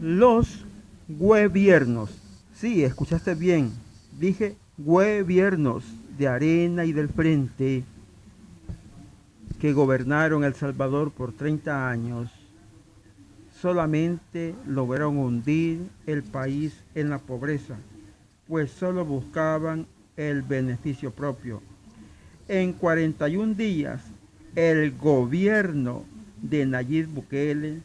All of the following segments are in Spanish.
Los gobiernos, sí, escuchaste bien, dije gobiernos de Arena y del Frente que gobernaron El Salvador por 30 años, solamente lograron hundir el país en la pobreza, pues solo buscaban el beneficio propio. En 41 días, el gobierno de Nayib Bukele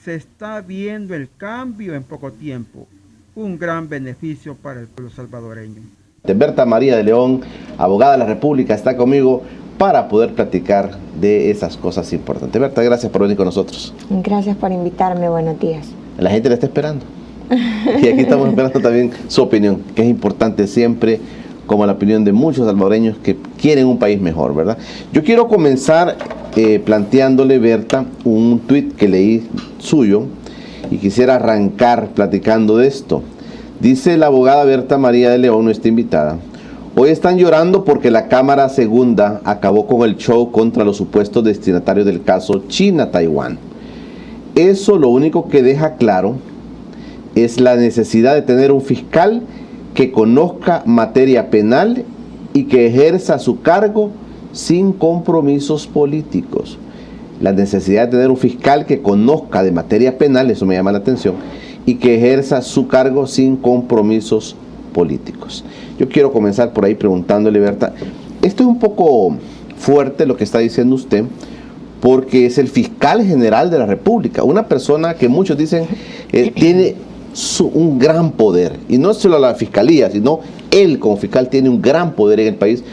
se está viendo el cambio en poco tiempo, un gran beneficio para el pueblo salvadoreño. Berta María de León, abogada de la República, está conmigo para poder platicar de esas cosas importantes. Berta, gracias por venir con nosotros. Gracias por invitarme, buenos días. La gente la está esperando. Y aquí estamos esperando también su opinión, que es importante siempre, como la opinión de muchos salvadoreños que quieren un país mejor, ¿verdad? Yo quiero comenzar planteándole, Berta, un tuit que leí suyo y quisiera arrancar platicando de esto. Dice la abogada Berta María de León, nuestra invitada: hoy están llorando porque la Cámara Segunda acabó con el show contra los supuestos destinatarios del caso China-Taiwán. Eso lo único que deja claro es la necesidad de tener un fiscal que conozca materia penal y que ejerza su cargo sin compromisos políticos. La necesidad de tener un fiscal que conozca de materia penal, eso me llama la atención, y que ejerza su cargo sin compromisos políticos. Yo quiero comenzar por ahí preguntándole, Berta, esto es un poco fuerte lo que está diciendo usted, porque es el fiscal general de la República, una persona que muchos dicen tiene un gran poder, y no solo la fiscalía, sino él como fiscal tiene un gran poder en el país,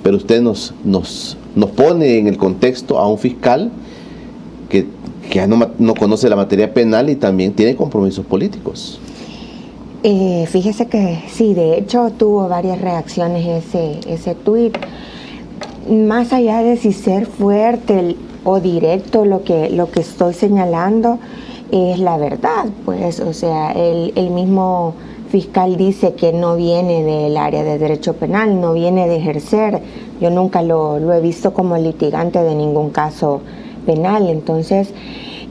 pero usted nos pone en el contexto a un fiscal que no conoce la materia penal y también tiene compromisos políticos. Fíjese que sí, de hecho tuvo varias reacciones ese tuit. Más allá de si ser fuerte o directo, lo que estoy señalando es la verdad, pues, o sea, el mismo fiscal dice que no viene del área de derecho penal, no viene de ejercer. Yo nunca lo he visto como litigante de ningún caso penal. Entonces,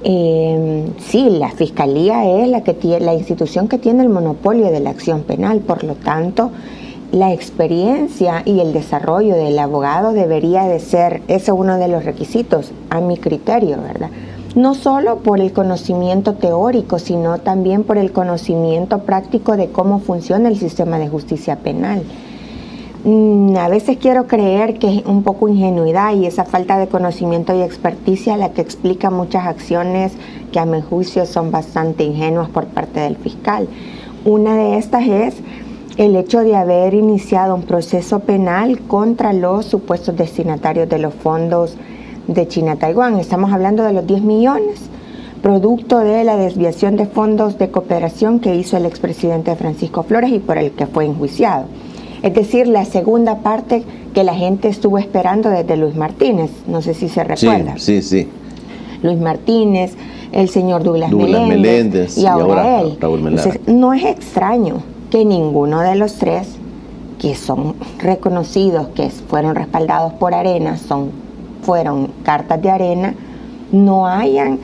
sí, la fiscalía es la institución que tiene el monopolio de la acción penal. Por lo tanto, la experiencia y el desarrollo del abogado debería de ser, ese es uno de los requisitos, a mi criterio, ¿verdad? No solo por el conocimiento teórico, sino también por el conocimiento práctico de cómo funciona el sistema de justicia penal. A veces quiero creer que es un poco ingenuidad y esa falta de conocimiento y experticia la que explica muchas acciones que a mi juicio son bastante ingenuas por parte del fiscal. Una de estas es el hecho de haber iniciado un proceso penal contra los supuestos destinatarios de los fondos de China-Taiwán. Estamos hablando de los 10 millones, producto de la desviación de fondos de cooperación que hizo el expresidente Francisco Flores y por el que fue enjuiciado. Es decir, la segunda parte que la gente estuvo esperando desde Luis Martínez, no sé si se recuerda. Sí. Luis Martínez, el señor Douglas Meléndez y ahora él. Raúl Melara. Entonces, no es extraño que ninguno de los tres, que son reconocidos, que fueron respaldados por Arena, fueron cartas de Arena, no hayan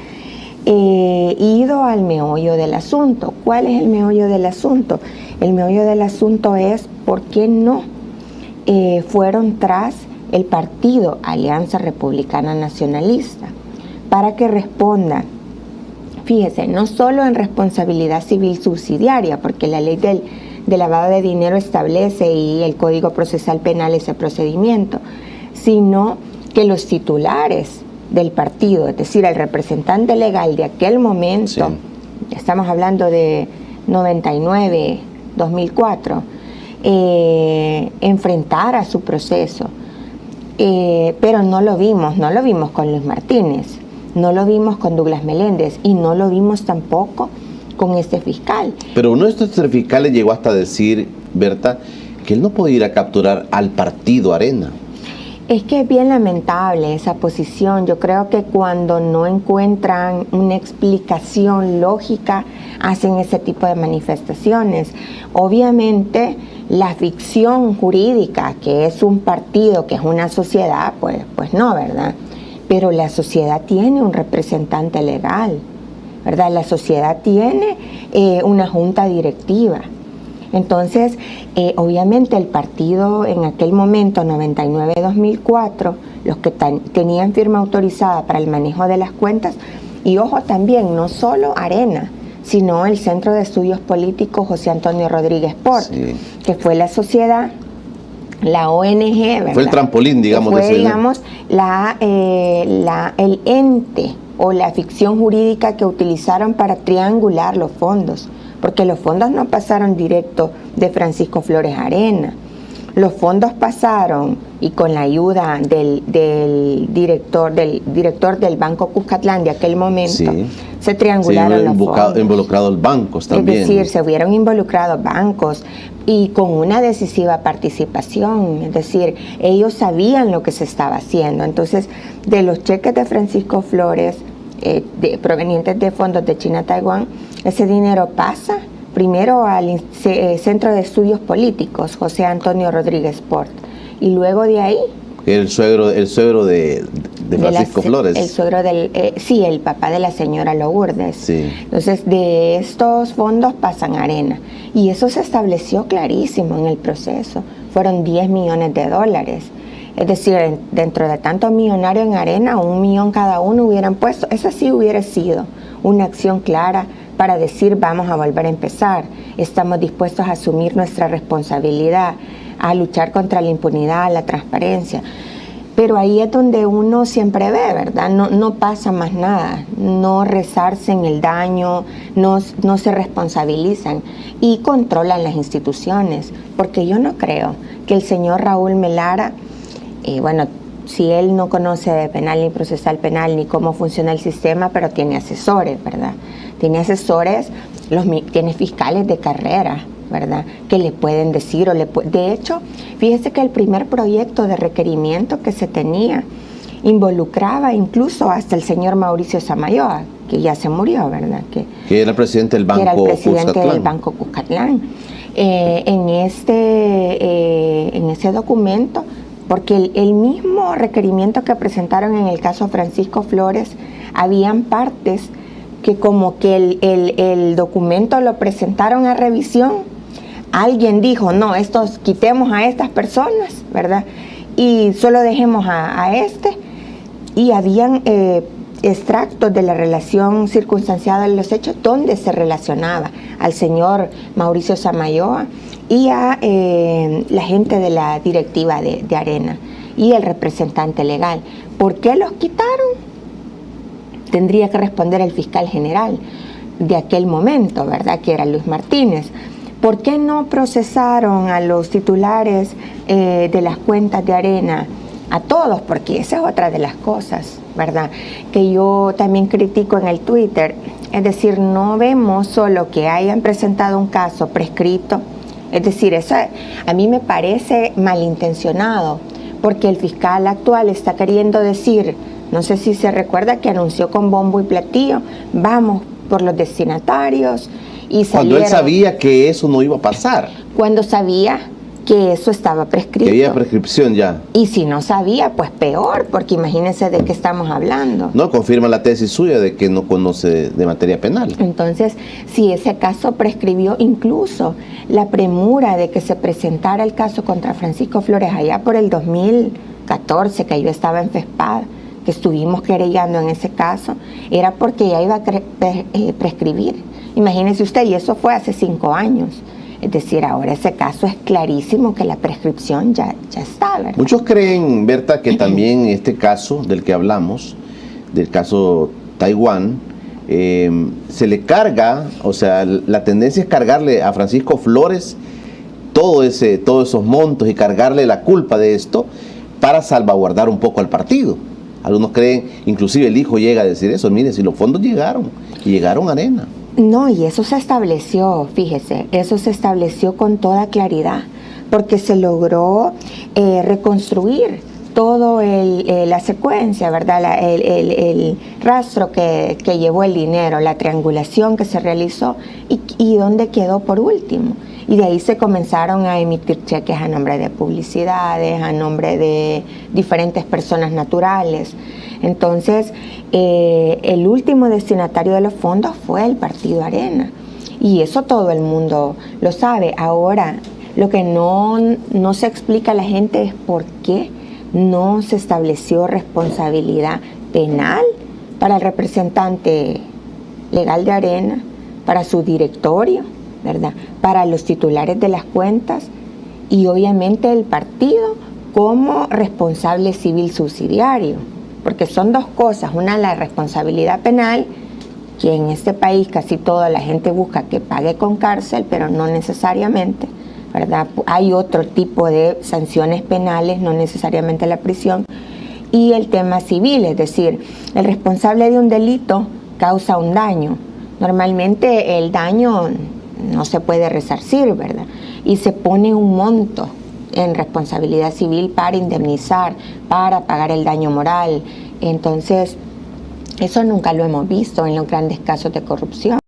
ido al meollo del asunto. ¿Cuál es el meollo del asunto? El meollo del asunto es por qué no fueron tras el partido Alianza Republicana Nacionalista para que responda, fíjese, no solo en responsabilidad civil subsidiaria, porque la ley de lavado de dinero establece y el Código Procesal Penal ese procedimiento, sino que los titulares del partido, es decir, el representante legal de aquel momento, sí, estamos hablando de 99, 2004, enfrentara su proceso. Pero no lo vimos con Luis Martínez, no lo vimos con Douglas Meléndez y no lo vimos tampoco con este fiscal. Pero uno de estos fiscales llegó hasta decir, Berta, que él no podía ir a capturar al partido Arena. Es que es bien lamentable esa posición. Yo creo que cuando no encuentran una explicación lógica, hacen ese tipo de manifestaciones. Obviamente, la ficción jurídica, que es un partido, que es una sociedad, pues no, ¿verdad? Pero la sociedad tiene un representante legal. ¿verdad? La sociedad tiene una junta directiva. Entonces, obviamente el partido en aquel momento, 99-2004, los que tenían firma autorizada para el manejo de las cuentas, y ojo también, no solo Arena, sino el Centro de Estudios Políticos José Antonio Rodríguez Port, sí, que fue la sociedad, la ONG, ¿verdad? Fue el trampolín, digamos. Fue, digamos, el ente o la ficción jurídica que utilizaron para triangular los fondos, porque los fondos no pasaron directo de Francisco Flores Arena. Los fondos pasaron, y con la ayuda del director del Banco Cuscatlán de aquel momento, sí, se triangularon los fondos. Involucrados bancos también. Es decir, se hubieron involucrado bancos y con una decisiva participación. Es decir, ellos sabían lo que se estaba haciendo. Entonces, de los cheques de Francisco Flores, provenientes de fondos de China-Taiwán, ese dinero pasa primero al Centro de Estudios Políticos José Antonio Rodríguez Port, y luego de ahí el suegro de Francisco Flores, el suegro sí, el papá de la señora Lourdes. Sí. Entonces, de estos fondos pasan a Arena, y eso se estableció clarísimo en el proceso. Fueron $10 millones. Es decir, dentro de tanto millonario en Arena, 1 millón cada uno hubieran puesto. Esa sí hubiera sido una acción clara para decir: vamos a volver a empezar, estamos dispuestos a asumir nuestra responsabilidad, a luchar contra la impunidad, la transparencia. Pero ahí es donde uno siempre ve, ¿verdad? No pasa más nada, no resarcen el daño, no se responsabilizan y controlan las instituciones, porque yo no creo que el señor Raúl Melara, bueno, si él no conoce de penal ni procesal penal ni cómo funciona el sistema, pero tiene asesores, ¿verdad? Tiene asesores, tiene fiscales de carrera, ¿verdad? Que le pueden decir de hecho, fíjese que el primer proyecto de requerimiento que se tenía involucraba incluso hasta el señor Mauricio Samayoa, que ya se murió, ¿verdad? Que era el presidente del Banco Cuscatlán. Que era el presidente del Banco Cuscatlán. En ese documento, porque el mismo requerimiento que presentaron en el caso Francisco Flores, habían partes que como que el documento lo presentaron a revisión, alguien dijo: no, quitemos a estas personas, ¿verdad? Y solo dejemos a este. Y habían extractos de la relación circunstanciada de los hechos donde se relacionaba al señor Mauricio Samayoa y a la gente de la directiva de Arena y el representante legal. ¿Por qué los quitaron? Tendría que responder el fiscal general de aquel momento, ¿verdad? Que era Luis Martínez. ¿Por qué no procesaron a los titulares de las cuentas de Arena? A todos, porque esa es otra de las cosas, ¿verdad? Que yo también critico en el Twitter. Es decir, no vemos solo que hayan presentado un caso prescrito. Es decir, eso a mí me parece malintencionado, porque el fiscal actual está queriendo decir, no sé si se recuerda que anunció con bombo y platillo: vamos por los destinatarios. Y cuando él sabía que eso no iba a pasar. Cuando sabía que eso estaba prescrito. Que había prescripción ya. Y si no sabía, pues peor, porque imagínense de qué estamos hablando. No, confirma la tesis suya de que no conoce de materia penal. Entonces, si ese caso prescribió, incluso la premura de que se presentara el caso contra Francisco Flores allá por el 2014, que yo estaba en FESPAD, que estuvimos querellando en ese caso, era porque ya iba a prescribir. Imagínese usted, y eso fue hace 5 años. Es decir, ahora ese caso es clarísimo que la prescripción ya está, ¿verdad? Muchos creen, Berta, que también este caso del que hablamos, del caso Taiwán, se le carga, o sea, la tendencia es cargarle a Francisco Flores todos esos montos y cargarle la culpa de esto para salvaguardar un poco al partido. Algunos creen, inclusive el hijo llega a decir eso: mire, si los fondos llegaron, y llegaron a Arena. No, y eso se estableció, fíjese, eso se estableció con toda claridad, porque se logró reconstruir todo la secuencia, ¿verdad? El rastro que llevó el dinero, la triangulación que se realizó y dónde quedó por último. Y de ahí se comenzaron a emitir cheques a nombre de publicidades, a nombre de diferentes personas naturales. Entonces, el último destinatario de los fondos fue el Partido Arena. Y eso todo el mundo lo sabe. Ahora, lo que no se explica a la gente es por qué no se estableció responsabilidad penal para el representante legal de Arena, para su directorio, ¿verdad? Para los titulares de las cuentas y obviamente el partido como responsable civil subsidiario, porque son dos cosas, una la responsabilidad penal, que en este país casi toda la gente busca que pague con cárcel, pero no necesariamente, ¿verdad? Hay otro tipo de sanciones penales, no necesariamente la prisión, y el tema civil, es decir, el responsable de un delito causa un daño. Normalmente el daño no se puede resarcir, ¿verdad? Y se pone un monto en responsabilidad civil para indemnizar, para pagar el daño moral. Entonces, eso nunca lo hemos visto en los grandes casos de corrupción.